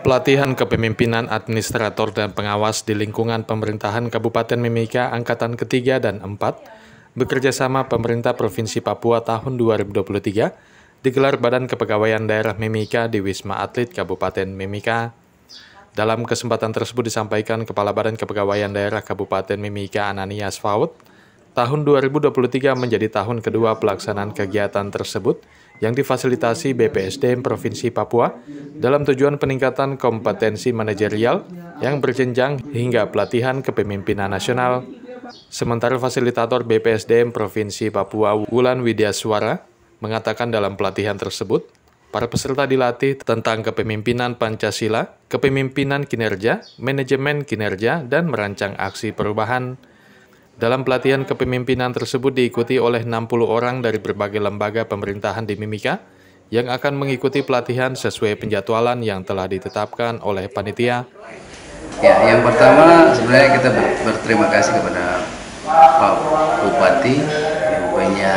Pelatihan kepemimpinan administrator dan pengawas di lingkungan pemerintahan Kabupaten Mimika Angkatan ketiga dan 4 bekerjasama Pemerintah Provinsi Papua tahun 2023 digelar Badan Kepegawaian Daerah Mimika di Wisma Atlet Kabupaten Mimika. Dalam kesempatan tersebut disampaikan Kepala Badan Kepegawaian Daerah Kabupaten Mimika Ananias Faut, tahun 2023 menjadi tahun kedua pelaksanaan kegiatan tersebut yang difasilitasi BPSDM Provinsi Papua dalam tujuan peningkatan kompetensi manajerial yang berjenjang hingga pelatihan kepemimpinan nasional. Sementara fasilitator BPSDM Provinsi Papua Wulan Widyaswara mengatakan dalam pelatihan tersebut, para peserta dilatih tentang kepemimpinan Pancasila, kepemimpinan kinerja, manajemen kinerja, dan merancang aksi perubahan. Dalam pelatihan kepemimpinan tersebut diikuti oleh 60 orang dari berbagai lembaga pemerintahan di Mimika yang akan mengikuti pelatihan sesuai penjadwalan yang telah ditetapkan oleh panitia. Ya, yang pertama sebenarnya kita berterima kasih kepada Pak Bupati yang punya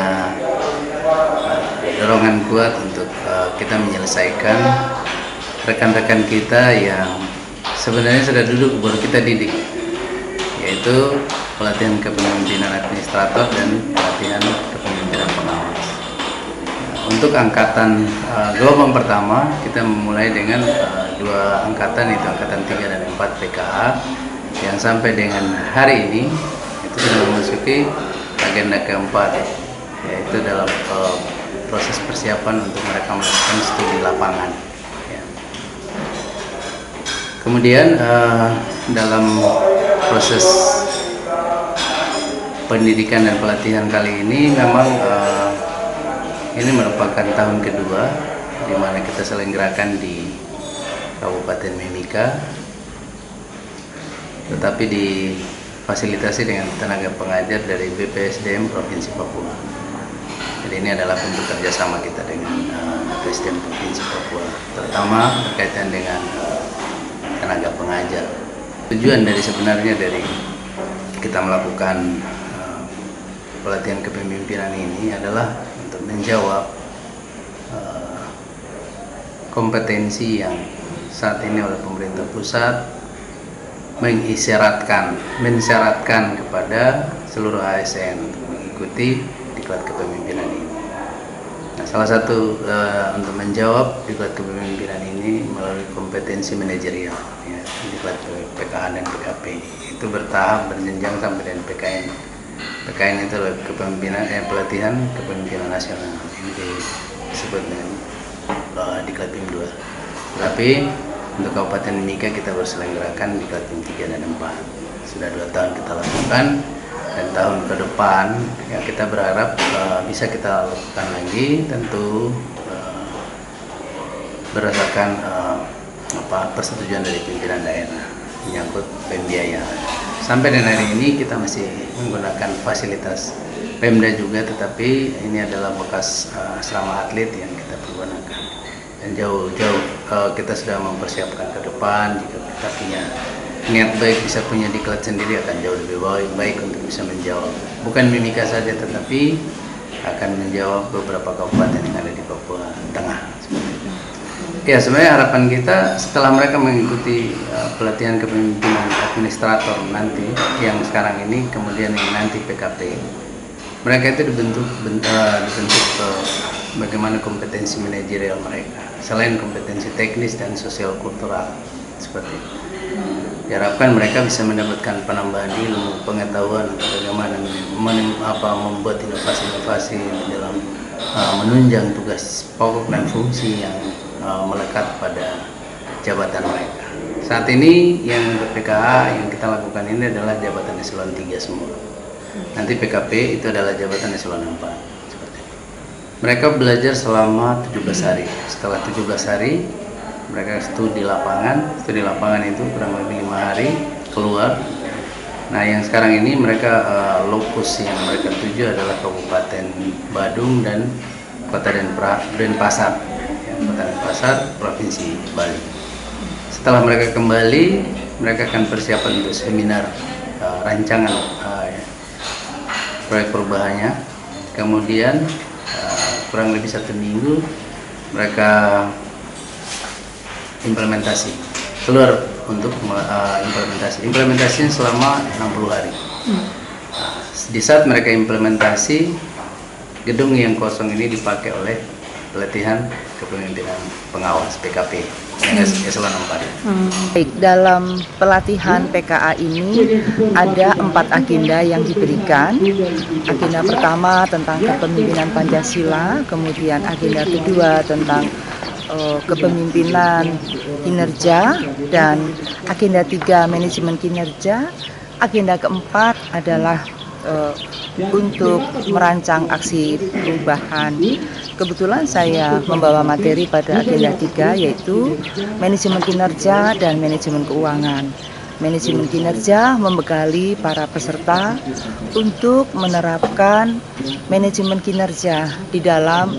dorongan kuat untuk kita menyelesaikan rekan-rekan kita yang sebenarnya sudah duduk baru kita didik, yaitu pelatihan kepemimpinan administrator dan pelatihan kepemimpinan pengawas. Untuk angkatan gelombang pertama kita memulai dengan dua angkatan, itu angkatan 3 dan 4 PKA yang sampai dengan hari ini itu sudah memasuki agenda keempat, yaitu dalam proses persiapan untuk mereka melakukan studi lapangan. Kemudian dalam proses pendidikan dan pelatihan kali ini memang ini merupakan tahun kedua di mana kita selenggarakan di Kabupaten Mimika, tetapi difasilitasi dengan tenaga pengajar dari BPSDM Provinsi Papua. Jadi ini adalah bentuk kerjasama kita dengan BPSDM Provinsi Papua, terutama berkaitan dengan tenaga pengajar. Tujuan sebenarnya dari kita melakukan pelatihan kepemimpinan ini adalah untuk menjawab kompetensi yang saat ini oleh pemerintah pusat mensyaratkan kepada seluruh ASN untuk mengikuti diklat kepemimpinan ini. Nah, salah satu untuk menjawab diklat kepemimpinan ini melalui kompetensi manajerial, ya, diklat PKA dan PKP itu bertahap berjenjang sampai dengan PKN. PKN itu adalah pelatihan kepemimpinan nasional, ini disebut dengan diklat PIM 2. Tapi untuk Kabupaten Mimika kita berselenggarakan diklat PIM 3 dan 4. Sudah 2 tahun kita lakukan, dan tahun ke depan ya kita berharap bisa kita lakukan lagi, tentu berdasarkan persetujuan dari pimpinan daerah menyangkut pembiayaan. Sampai dengan hari ini kita masih menggunakan fasilitas Pemda juga, tetapi ini adalah bekas asrama atlet yang kita pergunakan. Dan jauh-jauh kita sudah mempersiapkan ke depan, jika kita punya niat baik bisa punya diklat sendiri akan jauh lebih baik untuk bisa menjawab bukan Mimika saja, tetapi akan menjawab beberapa kabupaten yang ada di Papua Tengah. Ya, sebenarnya harapan kita setelah mereka mengikuti pelatihan kepemimpinan administrator nanti yang sekarang ini, kemudian yang nanti PKP, mereka itu dibentuk bagaimana kompetensi manajerial mereka selain kompetensi teknis dan sosial kultural seperti itu. Diharapkan mereka bisa mendapatkan penambahan ilmu, pengetahuan bagaimana membuat inovasi-inovasi dalam menunjang tugas pokok dan fungsi yang melekat pada jabatan mereka. Saat ini yang PKA yang kita lakukan ini adalah jabatan eselon 3 semua. Nanti PKP itu adalah jabatan eselon 4. Seperti itu. Mereka belajar selama 17 hari. Setelah 17 hari mereka studi lapangan. Studi lapangan itu kurang lebih 5 hari keluar. Nah, yang sekarang ini mereka lokus yang mereka tuju adalah Kabupaten Badung dan Kota Denpasar. Kota Denpasar, Provinsi Bali. Setelah mereka kembali, mereka akan persiapan untuk seminar rancangan proyek perubahannya. Kemudian kurang lebih 1 minggu mereka implementasi keluar untuk implementasinya selama 60 hari. Di saat mereka implementasi, gedung yang kosong ini dipakai oleh pelatihan kepemimpinan pengawas PKP yang eselon 4. Baik, dalam pelatihan PKA ini ada 4 agenda yang diberikan. Agenda pertama tentang kepemimpinan Pancasila, kemudian agenda kedua tentang kepemimpinan kinerja, dan agenda 3 manajemen kinerja. Agenda keempat adalah untuk merancang aksi perubahan. Kebetulan saya membawa materi pada agenda 3, yaitu manajemen kinerja dan manajemen keuangan. Manajemen kinerja membekali para peserta untuk menerapkan manajemen kinerja di dalam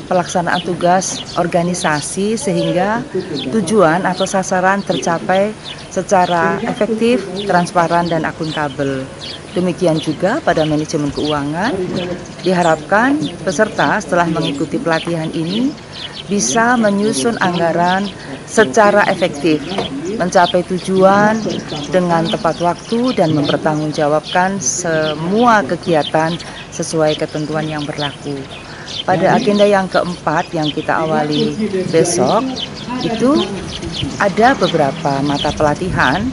pelaksanaan tugas organisasi sehingga tujuan atau sasaran tercapai secara efektif, transparan, dan akuntabel. Demikian juga pada manajemen keuangan, diharapkan peserta setelah mengikuti pelatihan ini bisa menyusun anggaran secara efektif, mencapai tujuan dengan tepat waktu, dan mempertanggungjawabkan semua kegiatan sesuai ketentuan yang berlaku. Pada agenda yang keempat yang kita awali besok, itu ada beberapa mata pelatihan.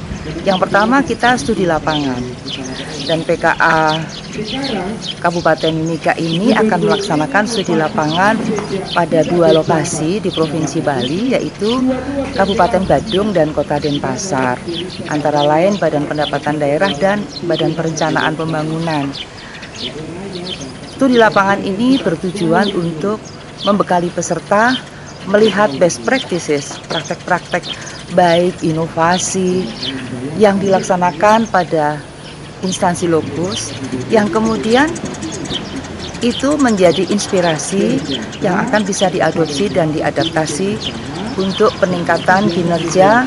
Yang pertama kita studi lapangan, dan PKA Kabupaten Mimika ini akan melaksanakan studi lapangan pada 2 lokasi di Provinsi Bali, yaitu Kabupaten Badung dan Kota Denpasar, antara lain Badan Pendapatan Daerah dan Badan Perencanaan Pembangunan. Studi lapangan ini bertujuan untuk membekali peserta melihat best practices, praktek-praktek baik inovasi yang dilaksanakan pada instansi lokus, yang kemudian itu menjadi inspirasi yang akan bisa diadopsi dan diadaptasi untuk peningkatan kinerja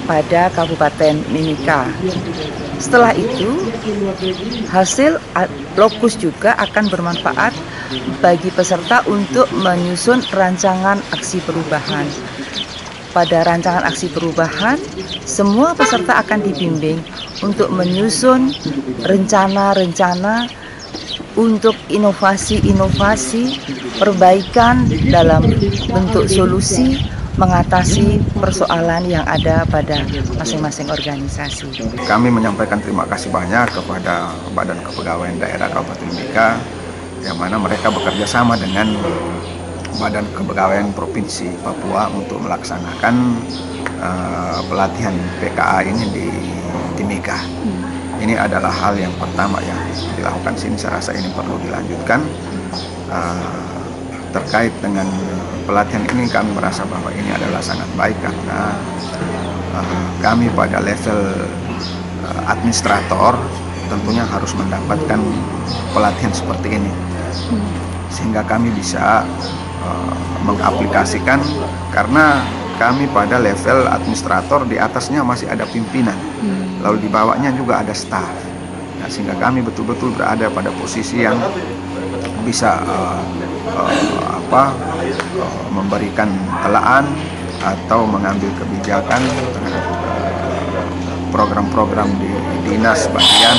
pada Kabupaten Mimika. Setelah itu, hasil lokus juga akan bermanfaat bagi peserta untuk menyusun rancangan aksi perubahan. Pada rancangan aksi perubahan, semua peserta akan dibimbing untuk menyusun rencana-rencana untuk inovasi-inovasi perbaikan dalam bentuk solusi mengatasi persoalan yang ada pada masing-masing organisasi. Kami menyampaikan terima kasih banyak kepada Badan Kepegawaian Daerah Kabupaten Mimika, yang mana mereka bekerja sama dengan Badan Kepegawaian Provinsi Papua untuk melaksanakan pelatihan PKA ini di Timika. Ini adalah hal yang pertama yang dilakukan sini. Saya rasa ini perlu dilanjutkan. Terkait dengan pelatihan ini, kami merasa bahwa ini adalah sangat baik karena kami pada level administrator tentunya harus mendapatkan pelatihan seperti ini, sehingga kami bisa mengaplikasikan, karena kami pada level administrator, di atasnya masih ada pimpinan, lalu di bawahnya juga ada staff. Nah, sehingga kami betul-betul berada pada posisi yang bisa memberikan telaan atau mengambil kebijakan terhadap program-program di dinas bagian,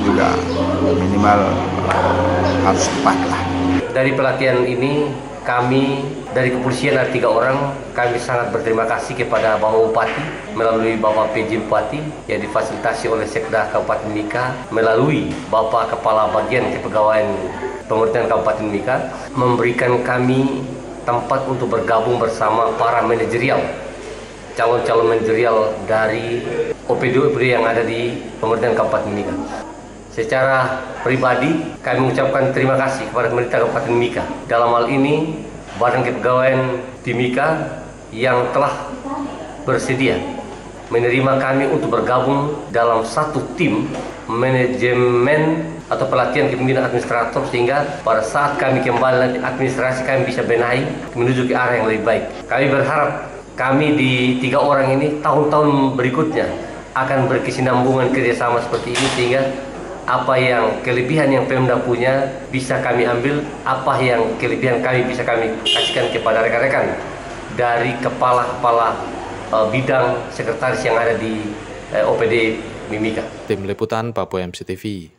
juga minimal harus tepat lah. Dari pelatihan ini, kami dari kepolisian ada 3 orang. Kami sangat berterima kasih kepada Bapak Bupati melalui Bapak PJ Bupati yang difasilitasi oleh Sekda Kabupaten Mimika melalui Bapak Kepala Bagian Kepegawaian Pemerintahan Kabupaten Mimika, memberikan kami tempat untuk bergabung bersama para manajerial, calon-calon manajerial dari OPD-OPD yang ada di Pemerintahan Kabupaten Mimika. Secara pribadi, kami mengucapkan terima kasih kepada pemerintah Kabupaten Mimika. Dalam hal ini, Badan Kepegawaian Mimika yang telah bersedia menerima kami untuk bergabung dalam satu tim manajemen atau pelatihan kepemimpinan administrator, sehingga pada saat kami kembali nanti administrasi kami bisa benahi menuju ke arah yang lebih baik. Kami berharap kami di 3 orang ini tahun-tahun berikutnya akan berkesinambungan kerjasama seperti ini, sehingga apa yang kelebihan yang Pemda punya bisa kami ambil, apa yang kelebihan kami bisa kami kasihkan kepada rekan-rekan dari kepala-kepala bidang sekretaris yang ada di OPD Mimika. Tim Liputan Papua MCTV.